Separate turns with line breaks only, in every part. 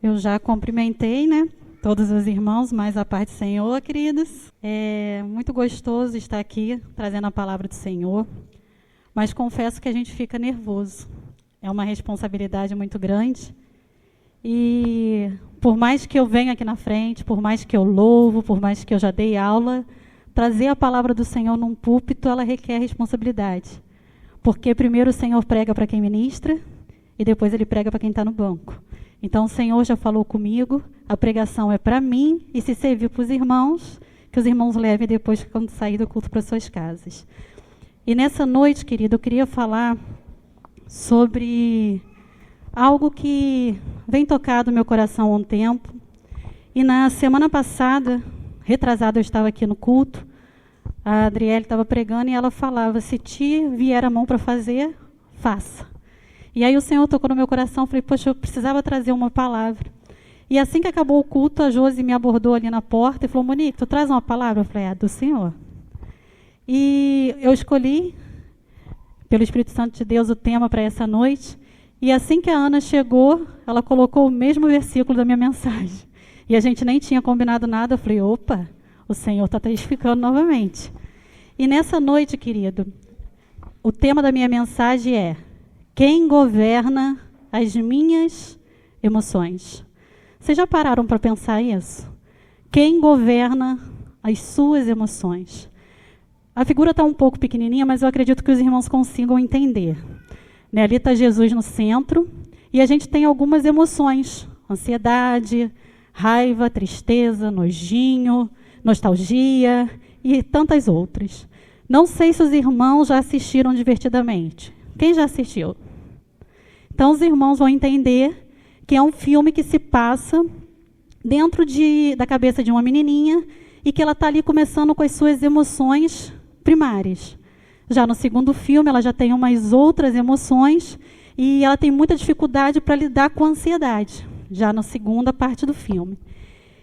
Eu já cumprimentei, né, todos os irmãos, mais a paz do Senhor, queridos. É muito gostoso estar aqui, trazendo a palavra do Senhor, mas confesso que a gente fica nervoso. É uma responsabilidade muito grande. E por mais que eu venha aqui na frente, por mais que eu louvo, por mais que eu já dei aula, trazer a palavra do Senhor num púlpito, ela requer responsabilidade. Porque primeiro o Senhor prega para quem ministra e depois ele prega para quem está no banco. Então o Senhor já falou comigo, a pregação é para mim e se servir para os irmãos, que os irmãos levem depois quando sair do culto para suas casas. E nessa noite, querido, eu queria falar sobre algo que vem tocado no meu coração há um tempo. E na semana passada, retrasada, eu estava aqui no culto, a Adriele estava pregando e ela falava, se te vier a mão para fazer, faça. E aí o Senhor tocou no meu coração, falei, poxa, eu precisava trazer uma palavra. E assim que acabou o culto, a Josi me abordou ali na porta e falou, Monique, tu traz uma palavra? Eu falei, é do Senhor. E eu escolhi, pelo Espírito Santo de Deus, o tema para essa noite. E assim que a Ana chegou, ela colocou o mesmo versículo da minha mensagem. E a gente nem tinha combinado nada, eu falei, opa, o Senhor está testificando novamente. E nessa noite, querido, o tema da minha mensagem é, quem governa as minhas emoções? Vocês já pararam para pensar isso? Quem governa as suas emoções? A figura está um pouco pequenininha, mas eu acredito que os irmãos consigam entender. Né, ali está Jesus no centro e a gente tem algumas emoções, ansiedade, raiva, tristeza, nojinho, nostalgia e tantas outras. Não sei se os irmãos já assistiram Divertidamente. Quem já assistiu? Então os irmãos vão entender que é um filme que se passa dentro da cabeça de uma menininha e que ela está ali começando com as suas emoções primárias. Já no segundo filme, ela já tem umas outras emoções e ela tem muita dificuldade para lidar com a ansiedade, já na segunda parte do filme.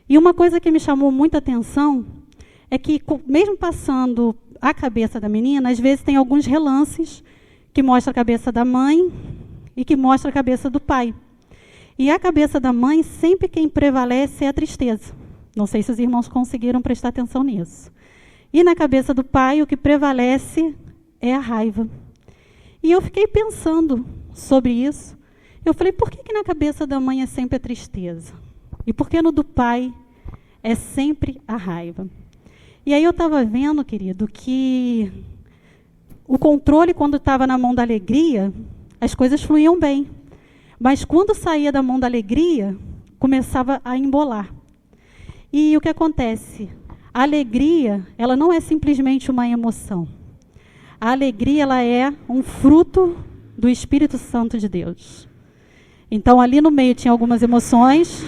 E uma coisa que me chamou muita atenção é que, mesmo passando a cabeça da menina, às vezes tem alguns relances que mostram a cabeça da mãe e que mostram a cabeça do pai. E a cabeça da mãe, sempre quem prevalece é a tristeza. Não sei se os irmãos conseguiram prestar atenção nisso. E na cabeça do pai, o que prevalece é a raiva. E eu fiquei pensando sobre isso. Eu falei, por que na cabeça da mãe é sempre a tristeza? E por que no do pai é sempre a raiva? E aí eu estava vendo, querido, que o controle, quando estava na mão da alegria, as coisas fluíam bem. Mas quando saía da mão da alegria, começava a embolar. E o que acontece? A alegria, ela não é simplesmente uma emoção. A alegria, ela é um fruto do Espírito Santo de Deus. Então, ali no meio tinha algumas emoções,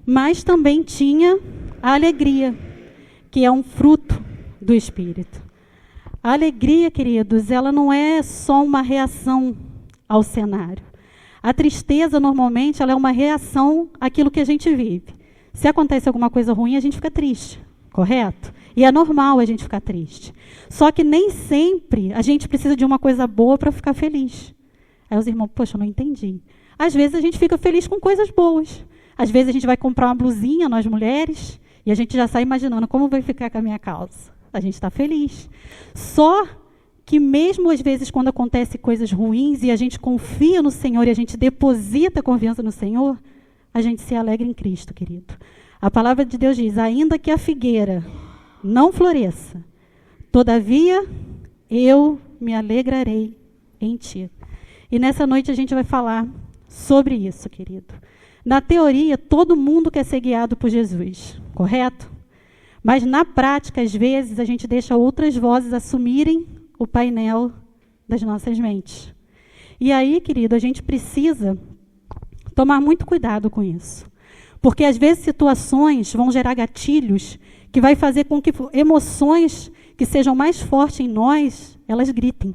mas também tinha a alegria, que é um fruto do Espírito. A alegria, queridos, ela não é só uma reação ao cenário. A tristeza, normalmente, ela é uma reação àquilo que a gente vive. Se acontece alguma coisa ruim, a gente fica triste, correto? E é normal a gente ficar triste. Só que nem sempre a gente precisa de uma coisa boa para ficar feliz. Aí os irmãos, poxa, eu não entendi. Às vezes a gente fica feliz com coisas boas. Às vezes a gente vai comprar uma blusinha, nós mulheres, e a gente já sai imaginando como vai ficar com a minha calça. A gente está feliz. Só que mesmo às vezes quando acontecem coisas ruins e a gente confia no Senhor e a gente deposita a confiança no Senhor, a gente se alegra em Cristo, querido. A palavra de Deus diz, ainda que a figueira não floresça, todavia eu me alegrarei em ti. E nessa noite a gente vai falar sobre isso, querido. Na teoria, todo mundo quer ser guiado por Jesus, correto? Mas na prática, às vezes, a gente deixa outras vozes assumirem o painel das nossas mentes. E aí, querido, a gente precisa tomar muito cuidado com isso. Porque, às vezes, situações vão gerar gatilhos que vai fazer com que emoções que sejam mais fortes em nós, elas gritem.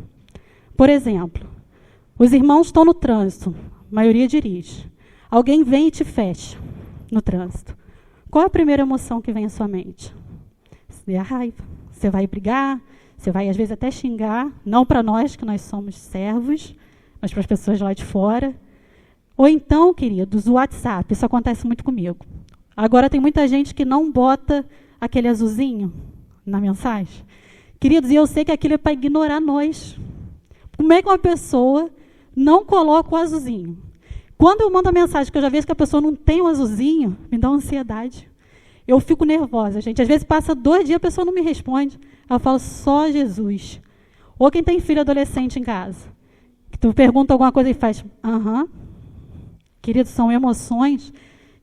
Por exemplo, os irmãos estão no trânsito, a maioria dirige. Alguém vem e te fecha no trânsito. Qual é a primeira emoção que vem à sua mente? É a raiva. Você vai brigar, você vai, às vezes, até xingar, não para nós, que nós somos servos, mas para as pessoas lá de fora. Ou então, queridos, o WhatsApp. Isso acontece muito comigo. Agora tem muita gente que não bota aquele azulzinho na mensagem. Queridos, e eu sei que aquilo é para ignorar nós. Como é que uma pessoa não coloca o azulzinho? Quando eu mando a mensagem que eu já vejo que a pessoa não tem o azulzinho, me dá uma ansiedade. Eu fico nervosa, gente. Às vezes passa 2 dias, a pessoa não me responde. Eu falo, só Jesus. Ou quem tem filho adolescente em casa. Que tu pergunta alguma coisa e faz, aham. Queridos, são emoções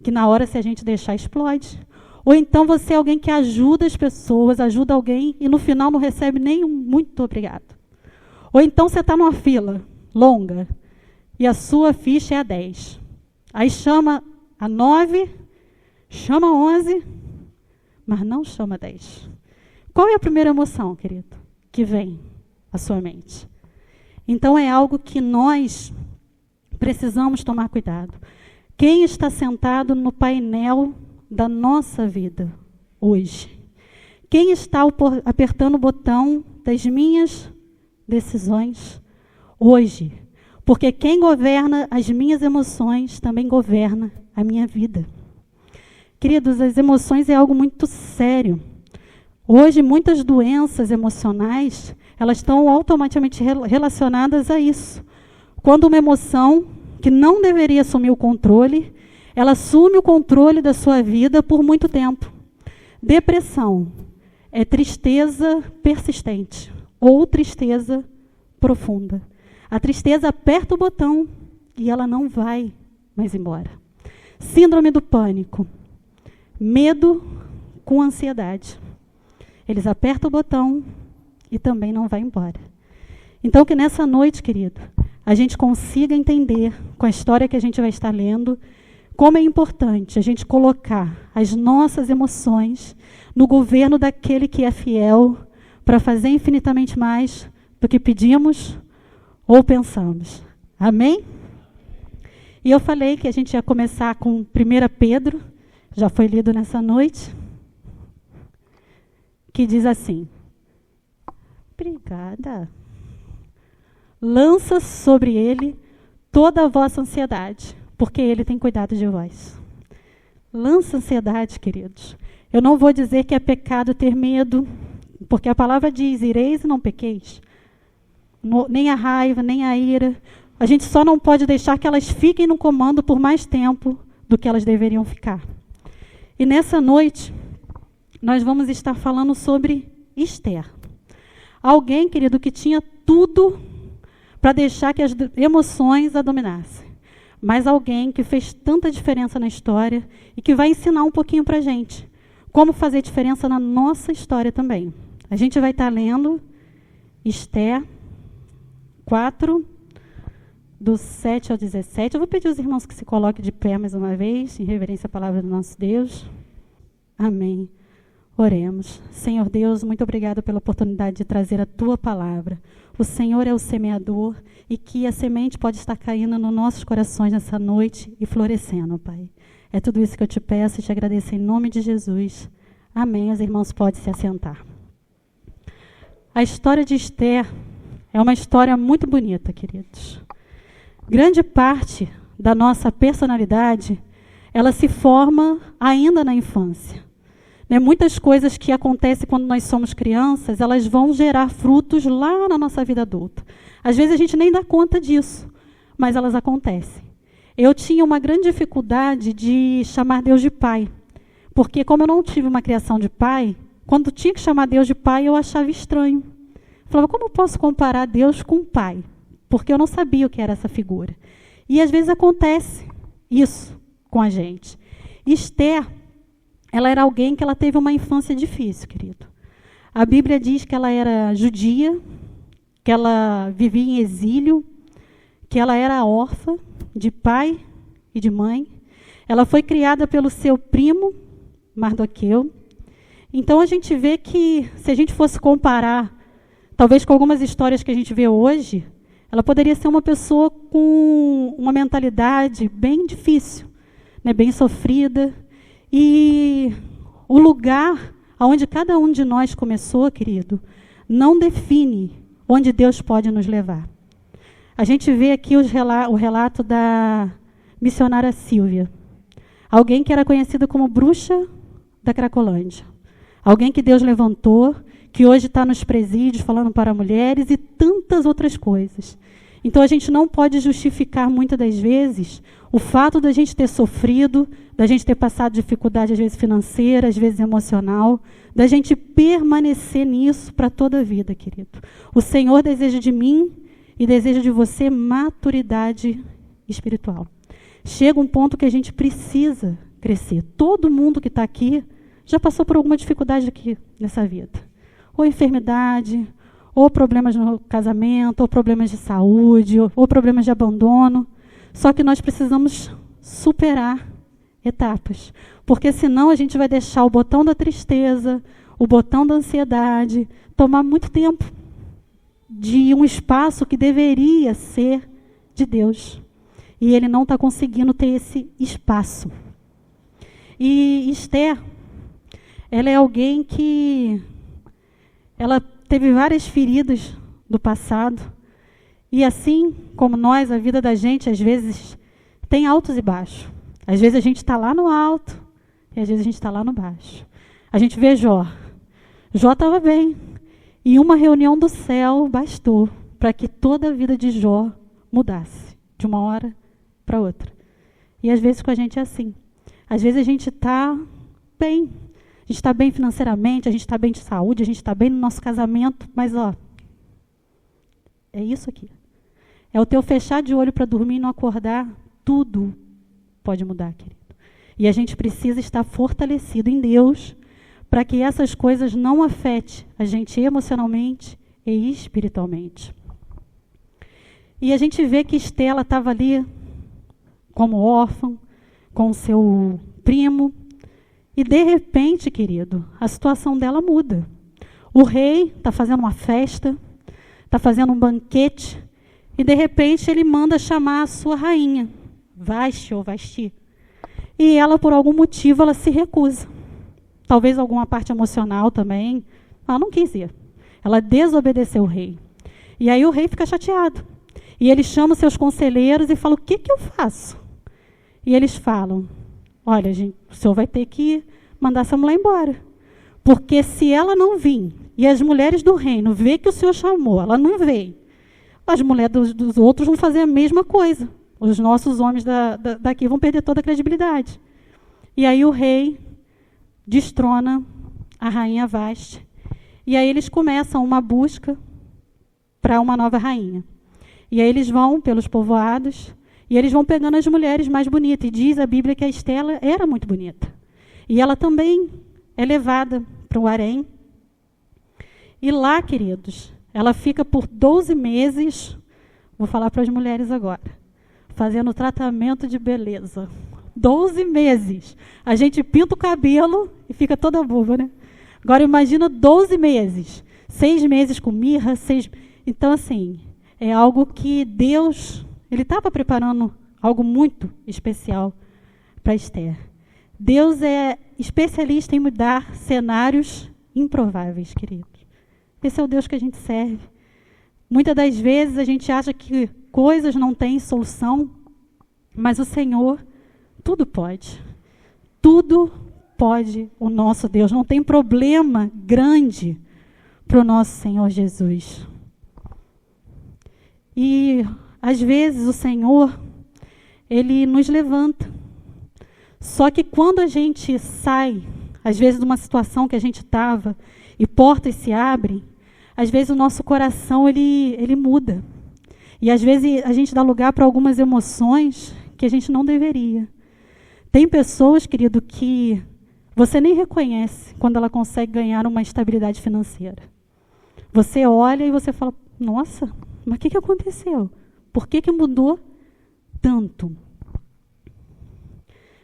que na hora, se a gente deixar, explode. Ou então você é alguém que ajuda as pessoas, ajuda alguém e no final não recebe nenhum muito obrigado. Ou então você está numa fila longa e a sua ficha é a 10. Aí chama a 9, chama a 11, mas não chama a 10. Qual é a primeira emoção, querido, que vem à sua mente? Então é algo que nós precisamos tomar cuidado. Quem está sentado no painel da nossa vida hoje? Quem está apertando o botão das minhas decisões hoje? Porque quem governa as minhas emoções também governa a minha vida. Queridos, as emoções é algo muito sério. Hoje, muitas doenças emocionais, elas estão automaticamente relacionadas a isso. Quando uma emoção que não deveria assumir o controle, ela assume o controle da sua vida por muito tempo. Depressão é tristeza persistente ou tristeza profunda. A tristeza aperta o botão e ela não vai mais embora. Síndrome do pânico. Medo com ansiedade. Eles apertam o botão e também não vai embora. Então, que nessa noite, querido, a gente consiga entender, com a história que a gente vai estar lendo, como é importante a gente colocar as nossas emoções no governo daquele que é fiel para fazer infinitamente mais do que pedimos ou pensamos. Amém? E eu falei que a gente ia começar com 1 Pedro, já foi lido nessa noite, que diz assim, obrigada, lança sobre ele toda a vossa ansiedade, porque ele tem cuidado de vós. Lança ansiedade, queridos. Eu não vou dizer que é pecado ter medo, porque a palavra diz, ireis e não pequeis. Nem a raiva, nem a ira. A gente só não pode deixar que elas fiquem no comando por mais tempo do que elas deveriam ficar. E nessa noite, nós vamos estar falando sobre Esther. Alguém, querido, que tinha tudo para deixar que as emoções a dominassem. Mas alguém que fez tanta diferença na história e que vai ensinar um pouquinho para a gente como fazer diferença na nossa história também. A gente vai estar lendo Esther 4, do 7 ao 17. Eu vou pedir aos irmãos que se coloquem de pé mais uma vez, em reverência à palavra do nosso Deus. Amém. Oremos. Senhor Deus, muito obrigada pela oportunidade de trazer a Tua palavra. O Senhor é o semeador e que a semente pode estar caindo nos nossos corações nessa noite e florescendo, Pai. É tudo isso que eu te peço e te agradeço em nome de Jesus. Amém. Os irmãos podem se assentar. A história de Esther é uma história muito bonita, queridos. Grande parte da nossa personalidade, ela se forma ainda na infância. Muitas coisas que acontecem quando nós somos crianças, elas vão gerar frutos lá na nossa vida adulta. Às vezes a gente nem dá conta disso, mas elas acontecem. Eu tinha uma grande dificuldade de chamar Deus de pai, porque como eu não tive uma criação de pai, quando tinha que chamar Deus de pai, eu achava estranho. Eu falava, como eu posso comparar Deus com um pai? Porque eu não sabia o que era essa figura. E às vezes acontece isso com a gente. Esther, ela era alguém que ela teve uma infância difícil, querido. A Bíblia diz que ela era judia, que ela vivia em exílio, que ela era órfã de pai e de mãe. Ela foi criada pelo seu primo, Mardoqueu. Então a gente vê que, se a gente fosse comparar, talvez com algumas histórias que a gente vê hoje, ela poderia ser uma pessoa com uma mentalidade bem difícil, bem sofrida. E o lugar onde cada um de nós começou, querido, não define onde Deus pode nos levar. A gente vê aqui o relato da missionária Silvia. Alguém que era conhecida como bruxa da Cracolândia. Alguém que Deus levantou, que hoje está nos presídios falando para mulheres e tantas outras coisas. Então a gente não pode justificar muitas das vezes o fato da gente ter sofrido, da gente ter passado dificuldade às vezes financeira, às vezes emocional, da gente permanecer nisso para toda a vida, querido. O Senhor deseja de mim e deseja de você maturidade espiritual. Chega um ponto que a gente precisa crescer. Todo mundo que está aqui já passou por alguma dificuldade aqui nessa vida. Ou enfermidade, ou problemas no casamento, ou problemas de saúde, ou problemas de abandono. Só que nós precisamos superar etapas. Porque senão a gente vai deixar o botão da tristeza, o botão da ansiedade, tomar muito tempo de um espaço que deveria ser de Deus. E ele não está conseguindo ter esse espaço. E Esther, ela é alguém que ela teve várias feridas do passado. E assim como nós, a vida da gente, às vezes, tem altos e baixos. Às vezes a gente está lá no alto e às vezes a gente está lá no baixo. A gente vê Jó. Jó estava bem. E uma reunião do céu bastou para que toda a vida de Jó mudasse, de uma hora para outra. E às vezes com a gente é assim. Às vezes a gente está bem. A gente está bem financeiramente, a gente está bem de saúde, a gente está bem no nosso casamento, mas é isso aqui. É o teu fechar de olho para dormir e não acordar, tudo pode mudar, querido. E a gente precisa estar fortalecido em Deus para que essas coisas não afetem a gente emocionalmente e espiritualmente. E a gente vê que Estela estava ali como órfã, com o seu primo, e de repente, querido, a situação dela muda. O rei está fazendo uma festa, está fazendo um banquete, e de repente ele manda chamar a sua rainha, Vasti ou Vasti. E ela, por algum motivo, ela se recusa. Talvez alguma parte emocional também. Ela não quis ir. Ela desobedeceu o rei. E aí o rei fica chateado. E ele chama os seus conselheiros e fala, o que eu faço? E eles falam, olha, gente, o senhor vai ter que mandar essa mulher embora. Porque se ela não vir, e as mulheres do reino vê que o senhor chamou, ela não veio, as mulheres dos outros vão fazer a mesma coisa. Os nossos homens daqui vão perder toda a credibilidade. E aí o rei destrona a rainha Vasti. E aí eles começam uma busca para uma nova rainha. E aí eles vão pelos povoados, e eles vão pegando as mulheres mais bonitas. E diz a Bíblia que a Estela era muito bonita. E ela também é levada para o harém. E lá, queridos, ela fica por 12 meses, vou falar para as mulheres agora, fazendo tratamento de beleza. 12 meses. A gente pinta o cabelo e fica toda boba, né? Agora imagina 12 meses. 6 meses com mirra, 6... Então, assim, é algo que Deus, ele estava preparando algo muito especial para Esther. Deus é especialista em mudar cenários improváveis, queridos. Esse é o Deus que a gente serve. Muitas das vezes a gente acha que coisas não têm solução, mas o Senhor, tudo pode. Tudo pode o nosso Deus. Não tem problema grande para o nosso Senhor Jesus. E, às vezes, o Senhor, ele nos levanta. Só que quando a gente sai, às vezes, de uma situação que a gente estava, e portas se abrem, às vezes o nosso coração, ele muda. E, às vezes, a gente dá lugar para algumas emoções que a gente não deveria. Tem pessoas, querido, que você nem reconhece quando ela consegue ganhar uma estabilidade financeira. Você olha e você fala, nossa, mas o que aconteceu? Por que mudou tanto?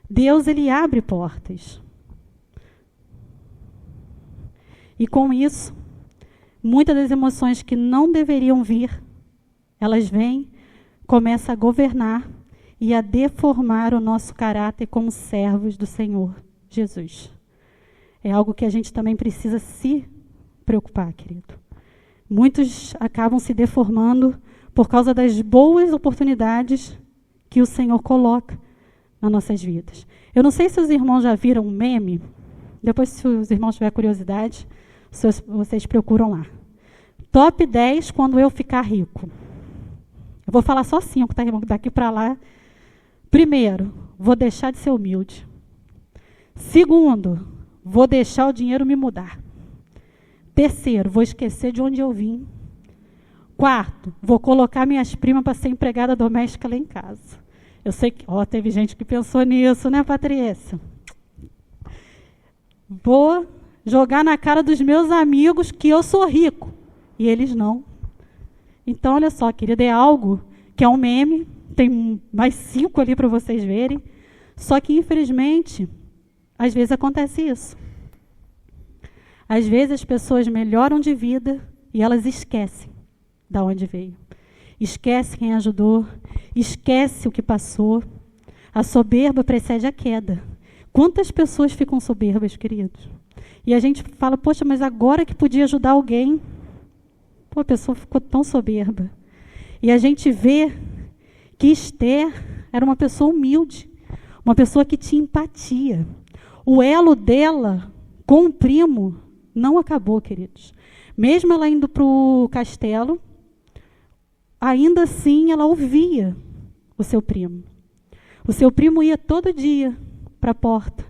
Deus, ele abre portas. E com isso, muitas das emoções que não deveriam vir, elas vêm, começam a governar e a deformar o nosso caráter como servos do Senhor Jesus. É algo que a gente também precisa se preocupar, querido. Muitos acabam se deformando por causa das boas oportunidades que o Senhor coloca nas nossas vidas. Eu não sei se os irmãos já viram um meme, depois, se os irmãos tiverem curiosidade, vocês procuram lá. Top 10 quando eu ficar rico. Eu vou falar só 5, tá, irmão? Daqui para lá. Primeiro, vou deixar de ser humilde. Segundo, vou deixar o dinheiro me mudar. Terceiro, vou esquecer de onde eu vim. Quarto, vou colocar minhas primas para ser empregada doméstica lá em casa. Eu sei que teve gente que pensou nisso, né, Patrícia? Vou jogar na cara dos meus amigos que eu sou rico. E eles não. Então, olha só, querida, é algo que é um meme. Tem mais 5 ali para vocês verem. Só que, infelizmente, às vezes acontece isso. Às vezes as pessoas melhoram de vida e elas esquecem de onde veio. Esquece quem ajudou, esquece o que passou. A soberba precede a queda. Quantas pessoas ficam soberbas, queridos? E a gente fala, poxa, mas agora que podia ajudar alguém, pô, a pessoa ficou tão soberba. E a gente vê que Esther era uma pessoa humilde, uma pessoa que tinha empatia. O elo dela com o primo não acabou, queridos. Mesmo ela indo para o castelo, ainda assim ela ouvia o seu primo. O seu primo ia todo dia para a porta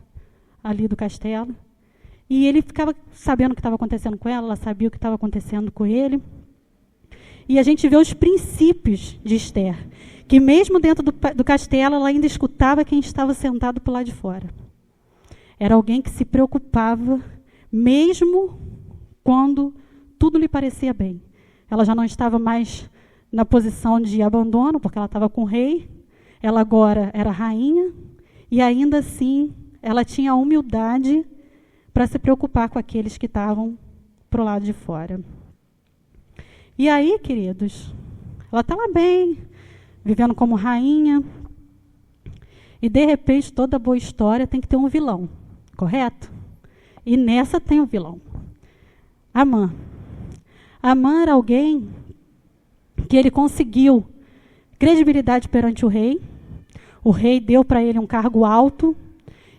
ali do castelo e ele ficava sabendo o que estava acontecendo com ela sabia o que estava acontecendo com ele. E a gente vê os princípios de Esther, que mesmo dentro do castelo ela ainda escutava quem estava sentado por lá de fora. Era alguém que se preocupava, mesmo quando tudo lhe parecia bem. Ela já não estava mais na posição de abandono, porque ela estava com o rei. Ela agora era rainha. E ainda assim, ela tinha a humildade para se preocupar com aqueles que estavam para o lado de fora. E aí, queridos, ela está lá bem, vivendo como rainha. E, de repente, toda boa história tem que ter um vilão, correto? E nessa tem um vilão. Amã. Amã era alguém que ele conseguiu credibilidade perante o rei. O rei deu para ele um cargo alto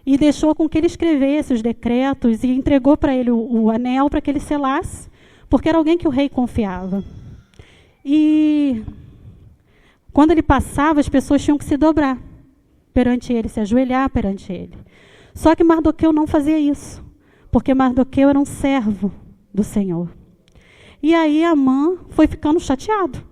e deixou com que ele escrevesse os decretos e entregou para ele o anel para que ele selasse, porque era alguém que o rei confiava. E quando ele passava, as pessoas tinham que se dobrar perante ele, se ajoelhar perante ele. Só que Mardoqueu não fazia isso, porque Mardoqueu era um servo do Senhor. E aí Amã foi ficando chateado.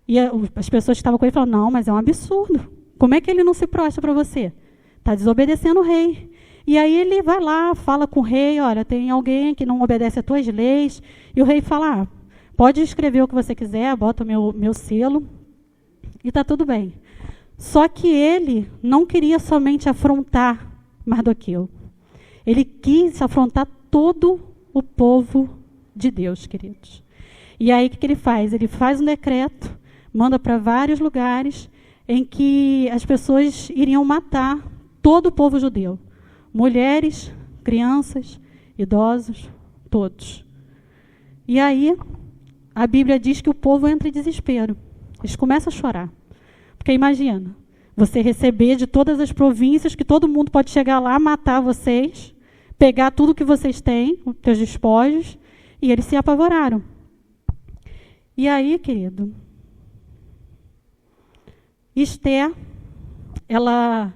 E as pessoas que estavam com ele falaram, não, mas é um absurdo. Como é que ele não se prostra para você? Está desobedecendo o rei. E aí ele vai lá, fala com o rei, olha, tem alguém que não obedece às tuas leis. E o rei fala, pode escrever o que você quiser, bota o meu selo. E está tudo bem. Só que ele não queria somente afrontar Mardoqueu. Ele quis afrontar todo o povo de Deus, queridos. E aí o que ele faz? Ele faz um decreto, manda para vários lugares em que as pessoas iriam matar todo o povo judeu. Mulheres, crianças, idosos, todos. E aí a Bíblia diz que o povo entra em desespero. Eles começam a chorar. Porque imagina, você receber de todas as províncias, que todo mundo pode chegar lá, matar vocês, pegar tudo que vocês têm, os seus despojos, e eles se apavoraram. E aí, querido, Esther, ela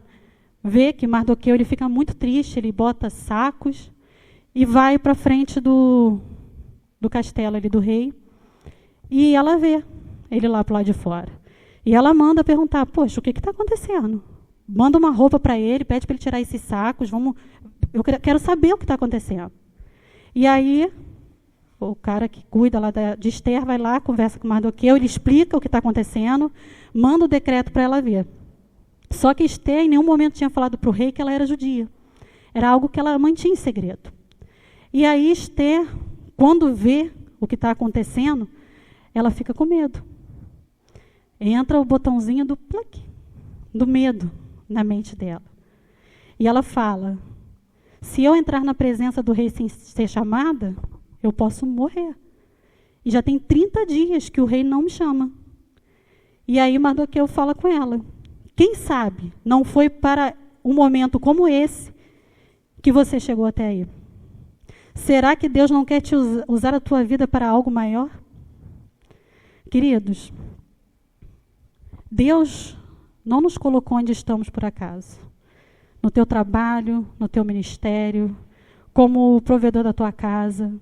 vê que Mardoqueu ele fica muito triste, ele bota sacos e vai para frente do castelo ali do rei, e ela vê ele lá para o lado de fora. E ela manda perguntar, poxa, o que está acontecendo? Manda uma roupa para ele, pede para ele tirar esses sacos, eu quero saber o que está acontecendo. E aí, o cara que cuida lá de Esther vai lá, conversa com Mardoqueu, ele explica o que está acontecendo, manda o decreto para ela ver. Só que Esther em nenhum momento tinha falado para o rei que ela era judia. Era algo que ela mantinha em segredo. E aí Esther, quando vê o que está acontecendo, ela fica com medo. Entra o botãozinho do medo na mente dela. E ela fala, se eu entrar na presença do rei sem ser chamada, eu posso morrer. E já tem 30 dias que o rei não me chama. E aí Mardoqueu fala com ela, Quem sabe não foi para um momento como esse que você chegou até aí? Será que Deus não quer te usar a tua vida para algo maior? Queridos, Deus não nos colocou onde estamos por acaso. No teu trabalho, no teu ministério, como provedor da tua casa.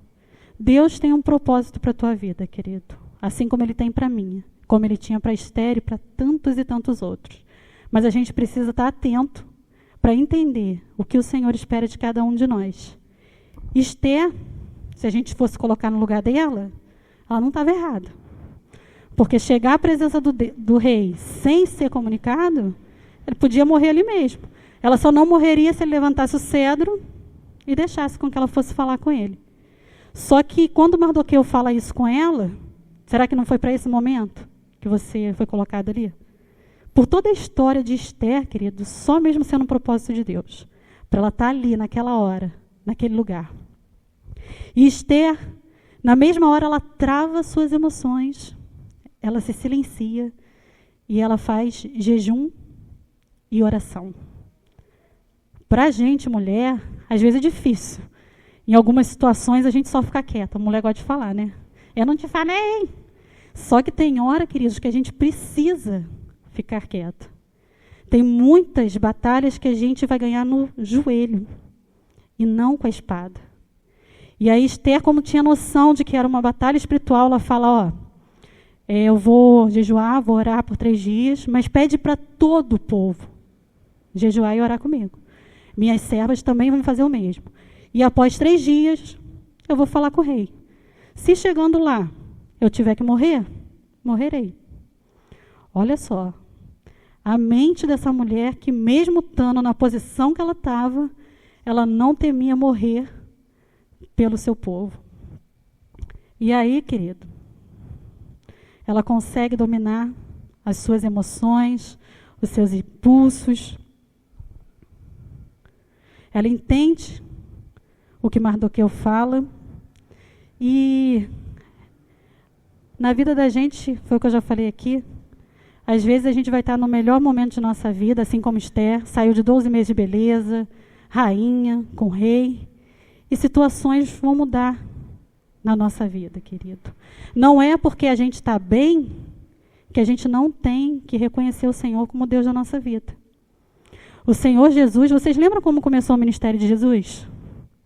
Deus tem um propósito para a tua vida, querido. Assim como Ele tem para a minha. Como Ele tinha para Esther e para tantos e tantos outros. Mas a gente precisa estar atento para entender o que o Senhor espera de cada um de nós. Esther, se a gente fosse colocar no lugar dela, ela não estava errada. Porque chegar à presença do rei sem ser comunicado, ele podia morrer ali mesmo. Ela só não morreria se ele levantasse o cedro e deixasse com que ela fosse falar com ele. Só que quando Mardoqueu fala isso com ela, será que não foi para esse momento que você foi colocado ali? Por toda a história de Esther, querido, só mesmo sendo um propósito de Deus, para ela estar ali naquela hora, naquele lugar. E Esther, na mesma hora, ela trava suas emoções, ela se silencia e ela faz jejum e oração. Para a gente, mulher, às vezes é difícil. Em algumas situações a gente só fica quieta. A mulher gosta de falar, né? Eu não te falei. Só que tem hora, queridos, que a gente precisa ficar quieta. Tem muitas batalhas que a gente vai ganhar no joelho e não com a espada. E aí Esther, como tinha noção de que era uma batalha espiritual, ela fala, eu vou jejuar, vou orar por 3 dias, mas pede para todo o povo jejuar e orar comigo. Minhas servas também vão fazer o mesmo. E após 3 dias, eu vou falar com o rei. Se chegando lá, eu tiver que morrer, morrerei. Olha só, a mente dessa mulher que mesmo estando na posição que ela estava, ela não temia morrer pelo seu povo. E aí, querido, ela consegue dominar as suas emoções, os seus impulsos. Ela entende o que Mardoqueu fala. E na vida da gente, foi o que eu já falei aqui, às vezes a gente vai estar no melhor momento de nossa vida, assim como Esther, saiu de 12 meses de beleza, rainha, com rei, e situações vão mudar na nossa vida, querido. Não é porque a gente está bem que a gente não tem que reconhecer o Senhor como Deus da nossa vida. O Senhor Jesus, vocês lembram como começou o ministério de Jesus?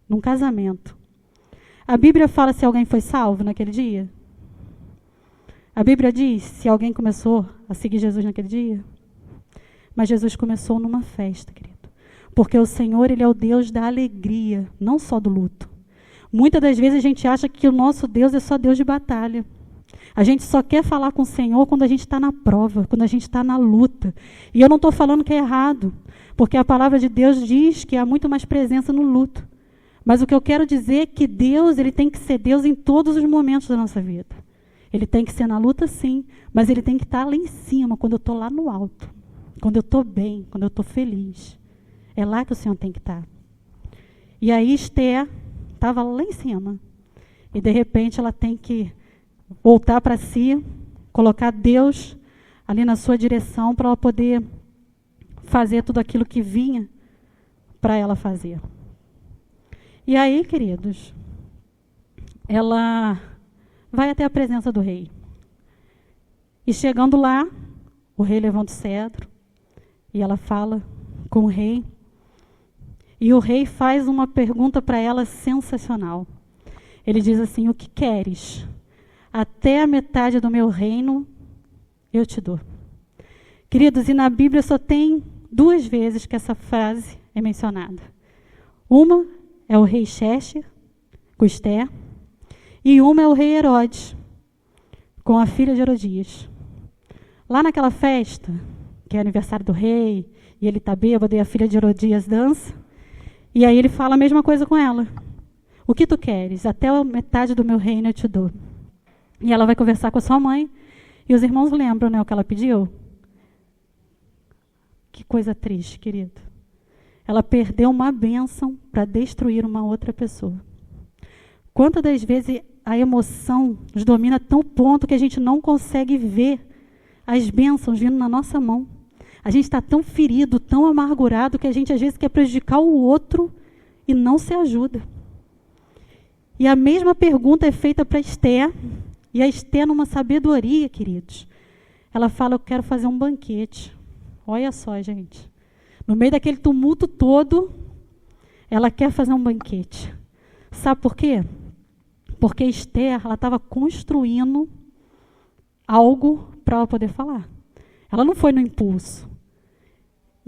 Num casamento. A Bíblia fala se alguém foi salvo naquele dia? A Bíblia diz se alguém começou a seguir Jesus naquele dia? Mas Jesus começou numa festa, querido. Porque o Senhor, Ele é o Deus da alegria, não só do luto. Muitas das vezes a gente acha que o nosso Deus é só Deus de batalha. A gente só quer falar com o Senhor quando a gente está na prova, quando a gente está na luta. E eu não estou falando que é errado, porque a palavra de Deus diz que há muito mais presença no luto. Mas o que eu quero dizer é que Deus, Ele tem que ser Deus em todos os momentos da nossa vida. Ele tem que ser na luta, sim, mas Ele tem que estar lá em cima, quando eu estou lá no alto. Quando eu estou bem, quando eu estou feliz. É lá que o Senhor tem que estar. E aí Esther estava lá em cima. E de repente ela tem que voltar para si, colocar Deus ali na sua direção para ela poder fazer tudo aquilo que vinha para ela fazer. E aí, queridos, ela vai até a presença do rei. E chegando lá, o rei levanta o cedro e ela fala com o rei. E o rei faz uma pergunta para ela sensacional. Ele diz assim: o que queres? Até a metade do meu reino eu te dou. Queridos, e na Bíblia só tem 2 vezes que essa frase é mencionada. Uma é o rei Xerxes, com Esther, e uma é o rei Herodes, com a filha de Herodias. Lá naquela festa, que é aniversário do rei, e ele está bêbado, e a filha de Herodias dança, e aí ele fala a mesma coisa com ela. O que tu queres? Até a metade do meu reino eu te dou. E ela vai conversar com a sua mãe, e os irmãos lembram, né, o que ela pediu? Que coisa triste, querido. Ela perdeu uma bênção para destruir uma outra pessoa. Quantas das vezes a emoção nos domina a tão ponto que a gente não consegue ver as bênçãos vindo na nossa mão. A gente está tão ferido, tão amargurado, que a gente às vezes quer prejudicar o outro e não se ajuda. E a mesma pergunta é feita para Esther, e a Esther, numa sabedoria, queridos, ela fala, eu quero fazer um banquete. Olha só, gente. No meio daquele tumulto todo, ela quer fazer um banquete. Sabe por quê? Porque Esther, ela estava construindo algo para ela poder falar. Ela não foi no impulso.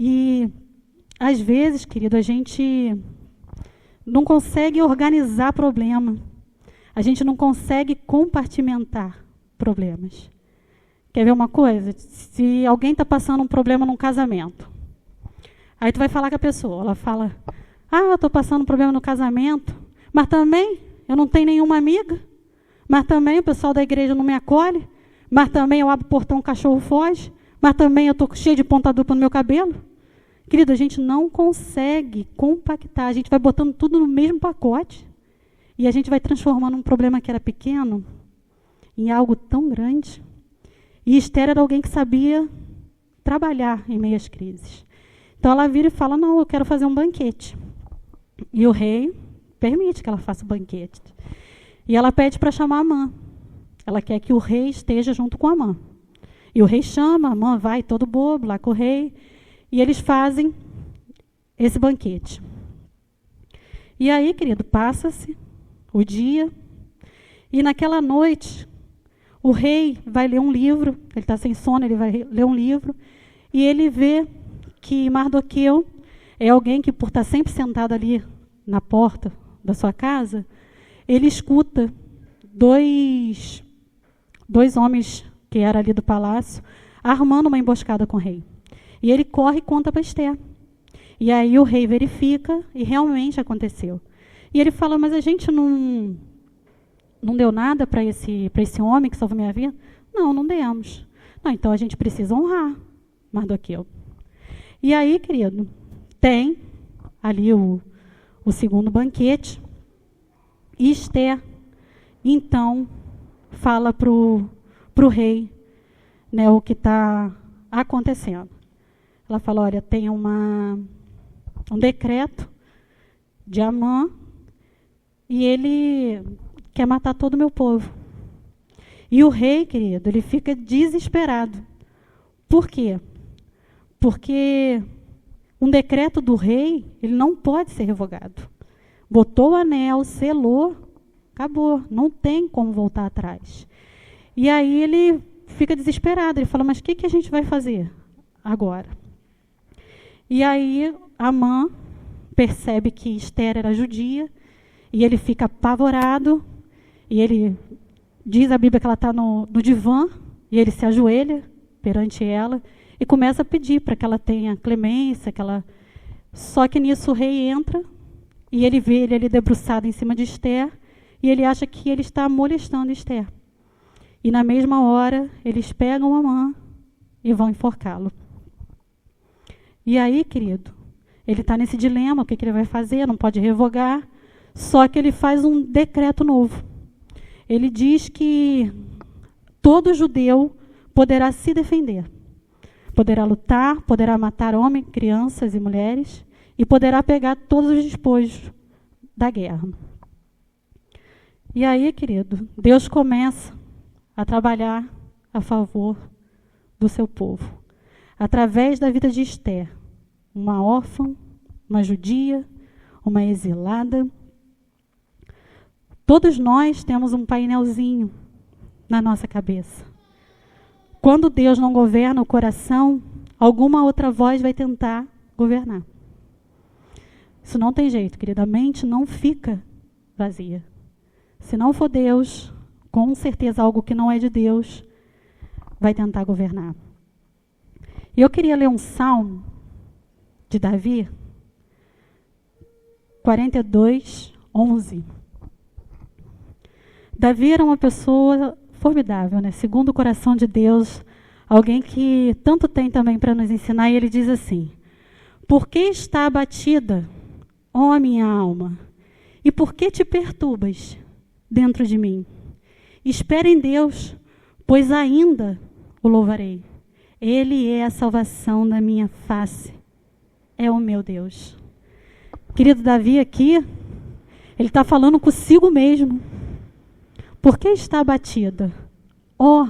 E, às vezes, querido, a gente não consegue organizar problema. A gente não consegue compartimentar problemas. Quer ver uma coisa? Se alguém está passando um problema num casamento, aí tu vai falar com a pessoa, ela fala, eu estou passando um problema no casamento, mas também eu não tenho nenhuma amiga, mas também o pessoal da igreja não me acolhe, mas também eu abro o portão, o cachorro foge, mas também eu estou cheio de ponta dupla no meu cabelo. Querido, a gente não consegue compactar, a gente vai botando tudo no mesmo pacote e a gente vai transformando um problema que era pequeno em algo tão grande. E Esther era alguém que sabia trabalhar em meio às crises. Então ela vira e fala, não, eu quero fazer um banquete. E o rei permite que ela faça o banquete. E ela pede para chamar Amã. Ela quer que o rei esteja junto com Amã. E o rei chama, Amã vai todo bobo lá com o rei. E eles fazem esse banquete. E aí, querido, passa-se o dia. E naquela noite, o rei vai ler um livro. Ele está sem sono, ele vai ler um livro. E ele vê que Mardoqueu é alguém que, por estar sempre sentado ali na porta da sua casa, ele escuta dois homens que eram ali do palácio armando uma emboscada com o rei. E ele corre e conta para Esther. E aí o rei verifica e realmente aconteceu. E ele fala, mas a gente não deu nada para esse homem que salvou minha vida? Não demos. Não, então a gente precisa honrar Mardoqueu. E aí, querido, tem ali o segundo banquete. E Esther, então, fala pro rei, né, o que está acontecendo. Ela fala, olha, tem um decreto de Amã e ele quer matar todo o meu povo. E o rei, querido, ele fica desesperado. Por quê? Porque um decreto do rei, ele não pode ser revogado. Botou o anel, selou, acabou, não tem como voltar atrás. E aí ele fica desesperado, ele fala, mas o que a gente vai fazer agora? E aí Amã percebe que Esther era judia, e ele fica apavorado, e ele diz a Bíblia que ela está no divã, e ele se ajoelha perante ela, e começa a pedir para que ela tenha clemência, Só que nisso o rei entra, e ele vê ele ali debruçado em cima de Esther, e ele acha que ele está molestando Esther. E na mesma hora, eles pegam Amã e vão enforcá-lo. E aí, querido, ele está nesse dilema, o que ele vai fazer, não pode revogar, só que ele faz um decreto novo. Ele diz que todo judeu poderá se defender, poderá lutar, poderá matar homens, crianças e mulheres, e poderá pegar todos os despojos da guerra. E aí, querido, Deus começa a trabalhar a favor do seu povo, através da vida de Esther, uma órfã, uma judia, uma exilada. Todos nós temos um painelzinho na nossa cabeça. Quando Deus não governa o coração, alguma outra voz vai tentar governar. Isso não tem jeito, querida. A mente não fica vazia. Se não for Deus, com certeza algo que não é de Deus vai tentar governar. E eu queria ler um salmo de Davi, 42, 11. Davi era uma pessoa formidável, né? Segundo o coração de Deus, alguém que tanto tem também para nos ensinar, e ele diz assim: por que está abatida, ó minha alma? E por que te perturbas dentro de mim? Espera em Deus, pois ainda o louvarei. Ele é a salvação da minha face. É o meu Deus. Querido Davi aqui, ele está falando consigo mesmo. Por que está abatida? Ó,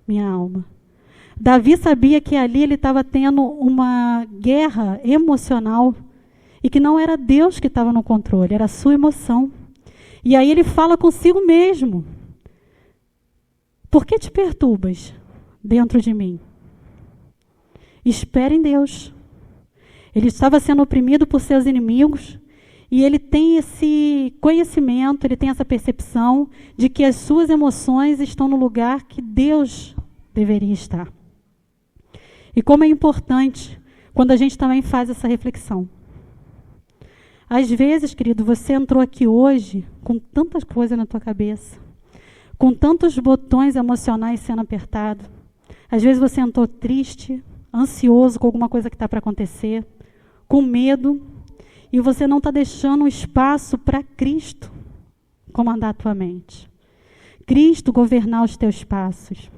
minha alma. Davi sabia que ali ele estava tendo uma guerra emocional e que não era Deus que estava no controle, era a sua emoção. E aí ele fala consigo mesmo. Por que te perturbas dentro de mim? Espere em Deus. Ele estava sendo oprimido por seus inimigos e ele tem esse conhecimento, ele tem essa percepção de que as suas emoções estão no lugar que Deus deveria estar. E como é importante quando a gente também faz essa reflexão. Às vezes, querido, você entrou aqui hoje com tantas coisas na tua cabeça, com tantos botões emocionais sendo apertados. Às vezes você entrou triste, ansioso com alguma coisa que está para acontecer, com medo, e você não está deixando um espaço para Cristo comandar a tua mente. Cristo governar os teus passos.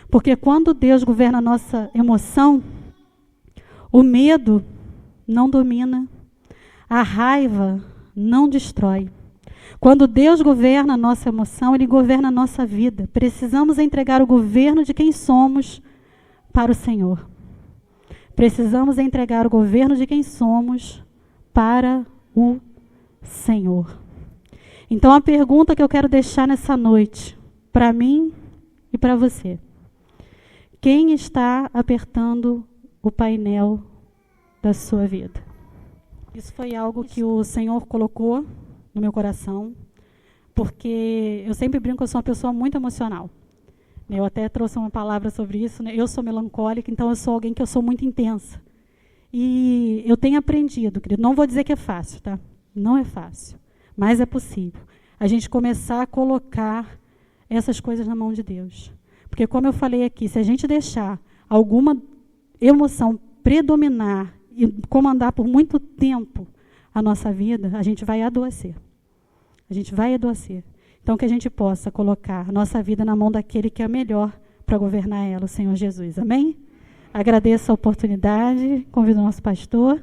Porque quando Deus governa a nossa emoção, o medo não domina, a raiva não destrói. Quando Deus governa a nossa emoção, Ele governa a nossa vida. Precisamos entregar o governo de quem somos para o Senhor. Precisamos entregar o governo de quem somos para o Senhor. Então a pergunta que eu quero deixar nessa noite, para mim e para você. Quem está apertando o painel da sua vida? Isso foi algo que o Senhor colocou no meu coração, porque eu sempre brinco que eu sou uma pessoa muito emocional. Eu até trouxe uma palavra sobre isso, né? Eu sou melancólica, então eu sou alguém que eu sou muito intensa. E eu tenho aprendido, querido, não vou dizer que é fácil, tá? Não é fácil, mas é possível. A gente começar a colocar essas coisas na mão de Deus. Porque como eu falei aqui, se a gente deixar alguma emoção predominar e comandar por muito tempo a nossa vida, a gente vai adoecer. A gente vai adoecer. Então, que a gente possa colocar a nossa vida na mão daquele que é melhor para governar ela, o Senhor Jesus. Amém? Agradeço a oportunidade, convido o nosso pastor.